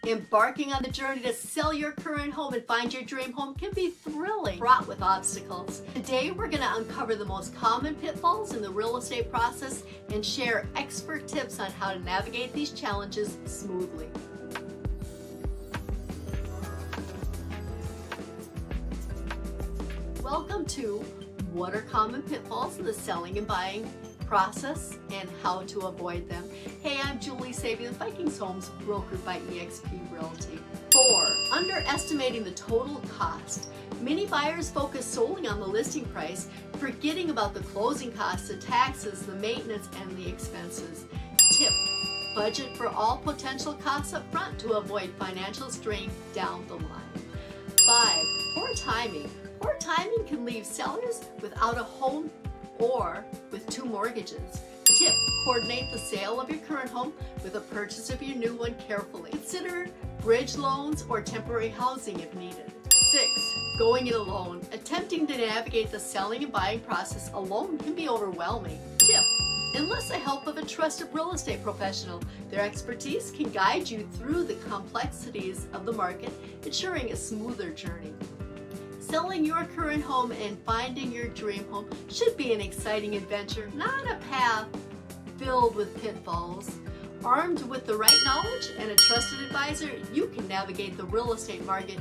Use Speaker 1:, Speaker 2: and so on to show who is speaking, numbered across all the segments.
Speaker 1: Embarking on the journey to sell your current home and find your dream home can be thrilling, fraught with obstacles. Today, we're going to uncover the most common pitfalls in the real estate process and share expert tips on how to navigate these challenges smoothly. Welcome to What are Common Pitfalls in the Selling and Buying Process and How to Avoid Them. Hey, I'm Julie Sabby with Vikings Homes, brokered by eXp Realty. 4. Underestimating the total cost. Many buyers focus solely on the listing price, forgetting about the closing costs, the taxes, the maintenance, and the expenses. Tip: budget for all potential costs up front to avoid financial strain down the line. 5. Poor timing. Poor timing can leave sellers without a home or with 2 mortgages. Tip: coordinate the sale of your current home with the purchase of your new one carefully. Consider bridge loans or temporary housing if needed. 6. Going it alone. Attempting to navigate the selling and buying process alone can be overwhelming. Tip: enlist the help of a trusted real estate professional. Their expertise can guide you through the complexities of the market, ensuring a smoother journey. Selling your current home and finding your dream home should be an exciting adventure, not a path filled with pitfalls. Armed with the right knowledge and a trusted advisor, you can navigate the real estate market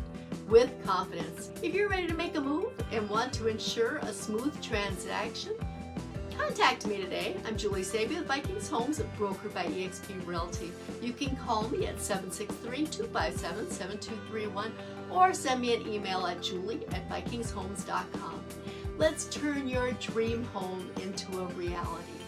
Speaker 1: with confidence. If you're ready to make a move and want to ensure a smooth transaction, contact me today. I'm Julie Sabby with Vikings Homes, brokered by eXp Realty. You can call me at 763-257-7231 or send me an email at julie@vikingshomes.com. Let's turn your dream home into a reality.